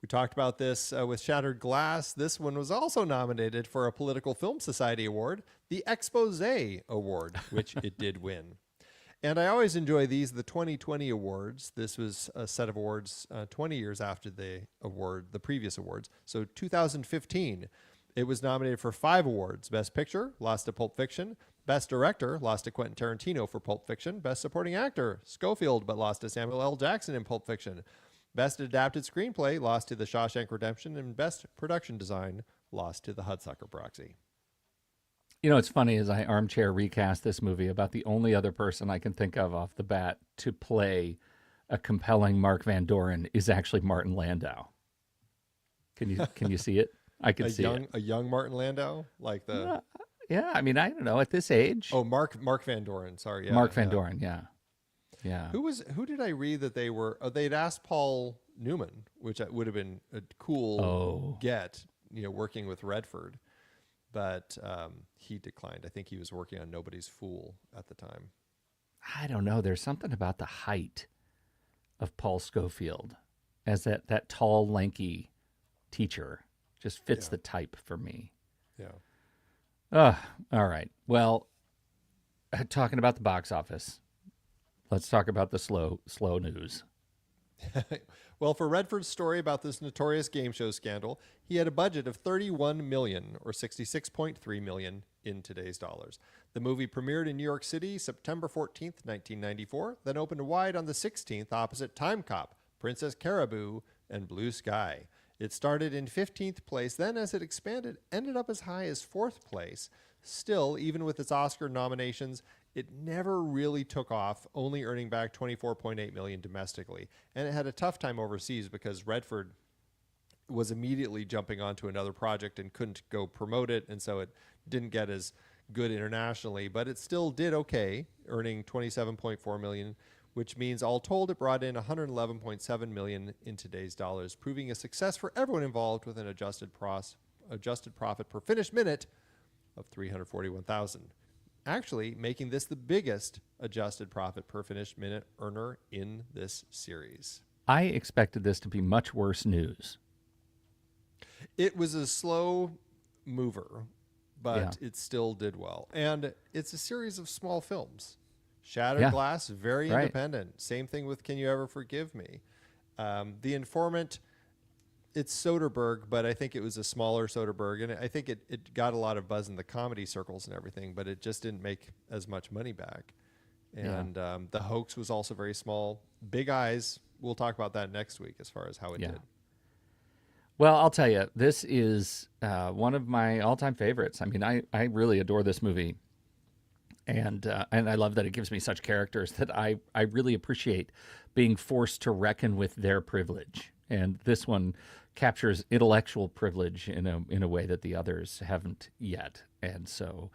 We talked about this with Shattered Glass. This one was also nominated for a Political Film Society Award, the Expose Award, which it did win. And I always enjoy these, the 2020 awards. This was a set of awards 20 years after the previous awards. So 2015, it was nominated for 5 awards. Best Picture, lost to Pulp Fiction. Best Director, lost to Quentin Tarantino for Pulp Fiction. Best Supporting Actor, Scofield, but lost to Samuel L. Jackson in Pulp Fiction. Best Adapted Screenplay, lost to The Shawshank Redemption. And Best Production Design, lost to The Hudsucker Proxy. You know, it's funny as I armchair recast this movie, about the only other person I can think of off the bat to play a compelling Mark Van Doren is actually Martin Landau. Can you see it? I can see it. A young Martin Landau, like the Yeah, I mean, I don't know, at this age. Mark Van Doren. Sorry, yeah, Mark Van Doren, yeah. Yeah. Who did I read that they were? They'd asked Paul Newman, which would have been a cool get, working with Redford, but he declined. I think he was working on Nobody's Fool at the time. I don't know. There's something about the height of Paul Scofield as that tall, lanky teacher just fits the type for me. Yeah. All right. Well, talking about the box office, let's talk about the slow news. Well, for Redford's story about this notorious game show scandal, he had a budget of $31 million or $66.3 million in today's dollars. The movie premiered in New York City September 14th, 1994, then opened wide on the 16th opposite Time Cop, Princess Caribou, and Blue Sky. It started in 15th place, then as it expanded, ended up as high as 4th place. Still, even with its Oscar nominations, it never really took off, only earning back $24.8 million domestically. And it had a tough time overseas because Redford was immediately jumping onto another project and couldn't go promote it, and so it didn't get as good internationally, but it still did okay, earning 27.4 million, which means all told it brought in 111.7 million in today's dollars, proving a success for everyone involved with an adjusted profit per finished minute of 341,000. Actually making this the biggest adjusted profit per finished minute earner in this series. I expected this to be much worse news. It was a slow mover, but it still did well. And it's a series of small films. Shattered Glass, very independent. Same thing with Can You Ever Forgive Me? The Informant, it's Soderbergh, but I think it was a smaller Soderbergh. And I think it got a lot of buzz in the comedy circles and everything, but it just didn't make as much money back. And The Hoax was also very small. Big Eyes, we'll talk about that next week as far as how it did. Well, I'll tell you, this is one of my all-time favorites. I mean, I really adore this movie, and I love that it gives me such characters that I really appreciate being forced to reckon with their privilege. And this one captures intellectual privilege in a way that the others haven't yet. And so,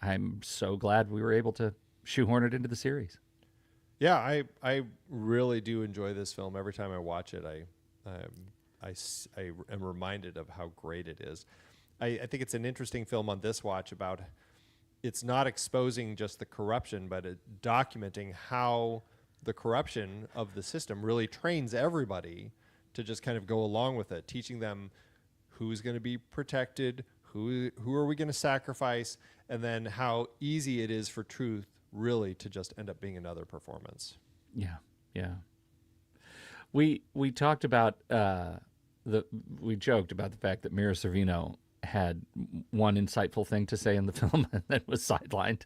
I'm so glad we were able to shoehorn it into the series. Yeah, I really do enjoy this film. Every time I watch it, I am reminded of how great it is. I think it's an interesting film on this watch about it's not exposing just the corruption, but documenting how the corruption of the system really trains everybody to just kind of go along with it, teaching them who's going to be protected, who are we going to sacrifice, and then how easy it is for truth really to just end up being another performance. Yeah. We talked about we joked about the fact that Mira Sorvino had one insightful thing to say in the film and then was sidelined.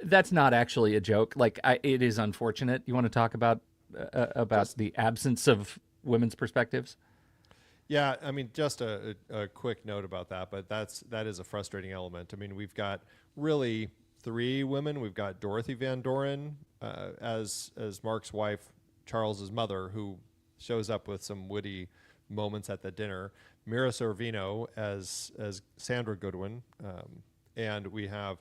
That's not actually a joke. It is unfortunate. You want to talk about the absence of women's perspectives? Yeah, I mean, just a quick note about that, but that is a frustrating element. I mean, we've got really 3 women. We've got Dorothy Van Doren as Mark's wife, Charles's mother, who shows up with some witty moments at the dinner. Mira Sorvino as Sandra Goodwin, and we have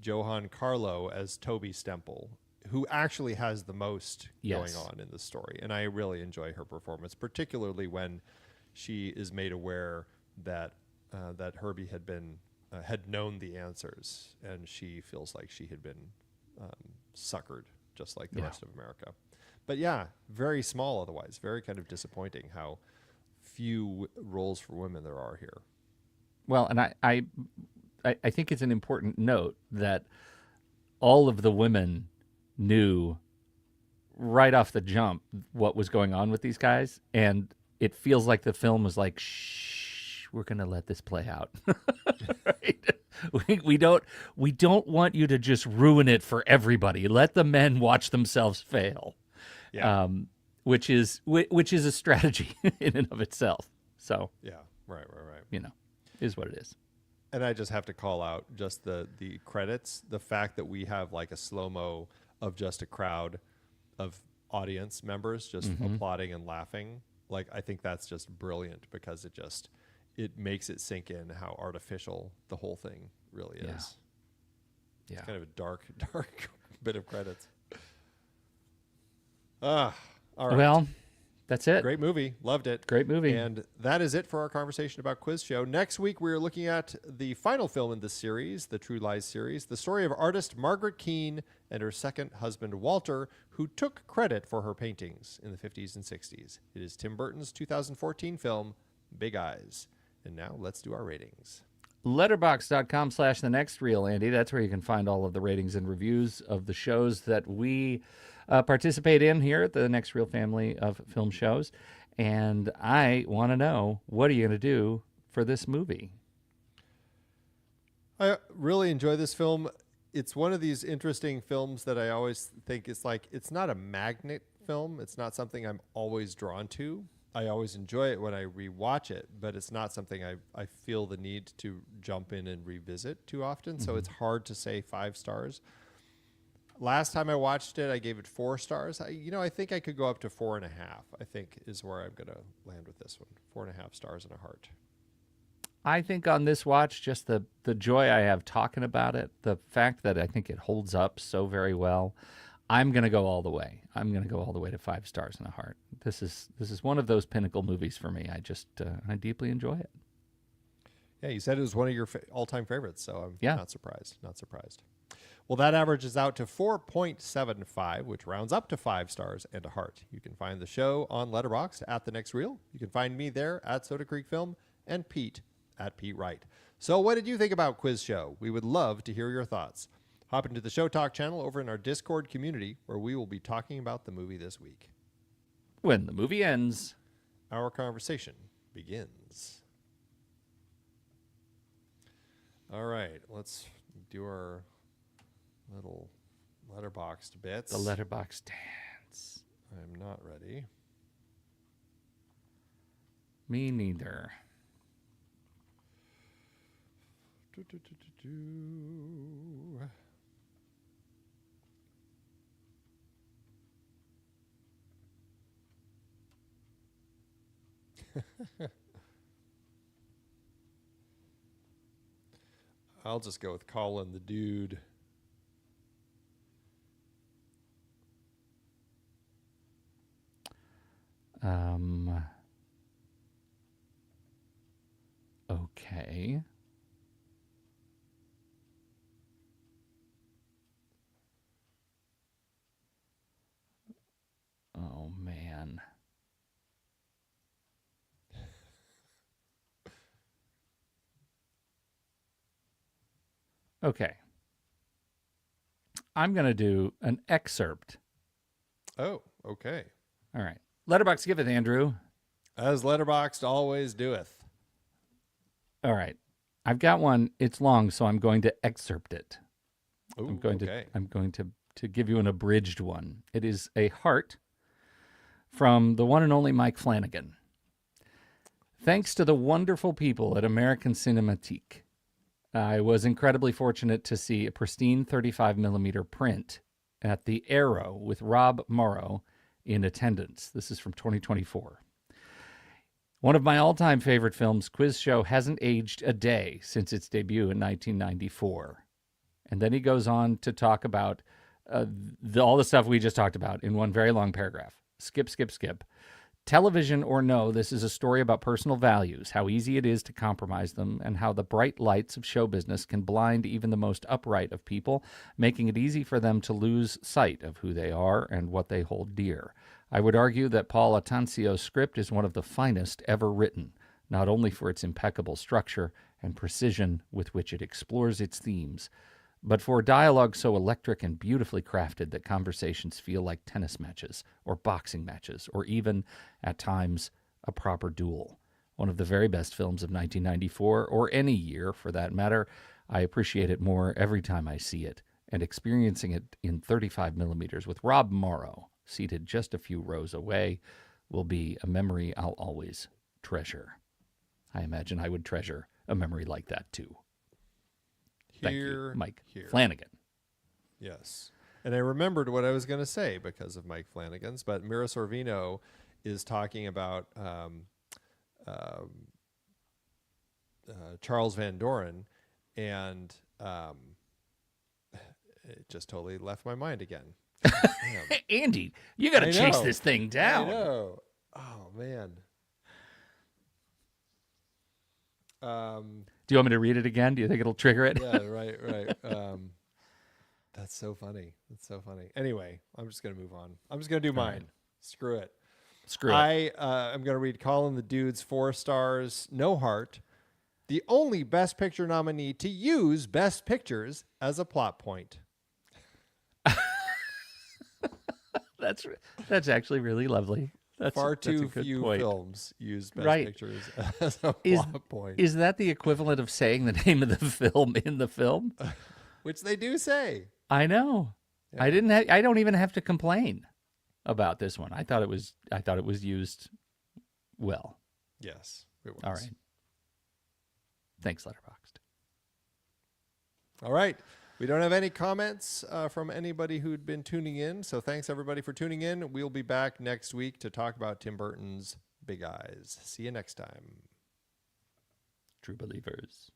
Johan Carlo as Toby Stemple, who actually has the most going on in the story. And I really enjoy her performance, particularly when she is made aware that that Herbie had known the answers, and she feels like she had been suckered, just like the rest of America. But yeah, very small otherwise. Very kind of disappointing how few roles for women there are here. Well, and I think it's an important note that all of the women knew right off the jump what was going on with these guys, and it feels like the film was like, shh, we're going to let this play out. Right? We don't want you to just ruin it for everybody. Let the men watch themselves fail. Yeah. Which is a strategy in and of itself. So yeah, right. Is what it is. And I just have to call out just the credits, the fact that we have like a slow-mo of just a crowd of audience members just applauding and laughing. Like, I think that's just brilliant because it makes it sink in how artificial the whole thing really is. Yeah. It's kind of a dark bit of credits. All right. Well, that's it. Great movie. Loved it. Great movie. And that is it for our conversation about Quiz Show. Next week, we're looking at the final film in this series, the True Lies series, the story of artist Margaret Keane and her second husband, Walter, who took credit for her paintings in the 50s and 60s. It is Tim Burton's 2014 film, Big Eyes. And now let's do our ratings. Letterboxd.com/thenextreel, Andy. That's where you can find all of the ratings and reviews of the shows that we participate in here at the Next Reel family of film shows. And I want to know, what are you going to do for this movie? I really enjoy this film. It's one of these interesting films that I always think is like, it's not a magnet film. It's not something I'm always drawn to. I always enjoy it when I rewatch it, but it's not something I feel the need to jump in and revisit too often. So it's hard to say 5 stars. Last time I watched it, I gave it 4 stars. I think I could go up to 4.5. I think is where I'm going to land with this one. 4.5 stars and a heart. I think on this watch, just the joy I have talking about it, the fact that I think it holds up so very well, I'm going to go all the way. I'm going to go all the way to 5 stars and a heart. This is one of those pinnacle movies for me. I deeply enjoy it. Yeah, you said it was one of your all-time favorites, so I'm Yeah. not surprised. Not surprised. Well, that averages out to 4.75, which rounds up to 5 stars and a heart. You can find the show on Letterboxd at The Next Reel. You can find me there at Soda Creek Film and Pete at Pete Wright. So what did you think about Quiz Show? We would love to hear your thoughts. Hop into the Show Talk channel over in our Discord community where we will be talking about the movie this week. When the movie ends, Our conversation begins. All right, let's do our little letterboxed bits. the letterbox dance. I'm not ready. Me neither. I'll just go with Colin the Dude. Okay. Oh, man. Okay. I'm going to do an excerpt. Oh, okay. All right. Letterbox giveth, Andrew. As Letterboxd always doeth. All right. I've got one. It's long, so I'm going to excerpt it. Ooh, I'm going to give you an abridged one. It is a heart from the one and only Mike Flanagan. Thanks to the wonderful people at American Cinematique, I was incredibly fortunate to see a pristine 35mm print at the Arrow with Rob Morrow in attendance. This is from 2024. One of my all-time favorite films, Quiz Show, hasn't aged a day since its debut in 1994. And then he goes on to talk about all the stuff we just talked about in one very long paragraph. Skip. Television or no, this is a story about personal values, how easy it is to compromise them, and how the bright lights of show business can blind even the most upright of people, making it easy for them to lose sight of who they are and what they hold dear. I would argue that Paul Atansio's script is one of the finest ever written, not only for its impeccable structure and precision with which it explores its themes, but for dialogue so electric and beautifully crafted that conversations feel like tennis matches or boxing matches or even, at times, a proper duel. One of the very best films of 1994, or any year for that matter. I appreciate it more every time I see it, and experiencing it in 35mm with Rob Morrow, seated just a few rows away, will be a memory I'll always treasure. I imagine I would treasure a memory like that too. Thank you, Mike Flanagan. Yes. And I remembered what I was going to say because of Mike Flanagan's, but Mira Sorvino is talking about Charles Van Doren, and it just totally left my mind again. Andy, you got to chase this thing down. I know. Oh, man. Do you want me to read it again? Do you think it'll trigger it? Yeah, right. That's so funny. Anyway, I'm just going to move on. I'm just going to do mine. Right. Screw it. I'm going to read Colin the Dude's 4 stars, no heart. The only Best Picture nominee to use Best Pictures as a plot point. That's actually really lovely. That's Far too good few point. Films use Best Pictures as a plot point. Is that the equivalent of saying the name of the film in the film? Which they do say. I know. Yeah. I don't even have to complain about this one. I thought it was used well. Yes, it was. All right. Thanks, Letterboxd. All right. We don't have any comments from anybody who'd been tuning in. So thanks everybody for tuning in. We'll be back next week to talk about Tim Burton's Big Eyes. See you next time. True believers.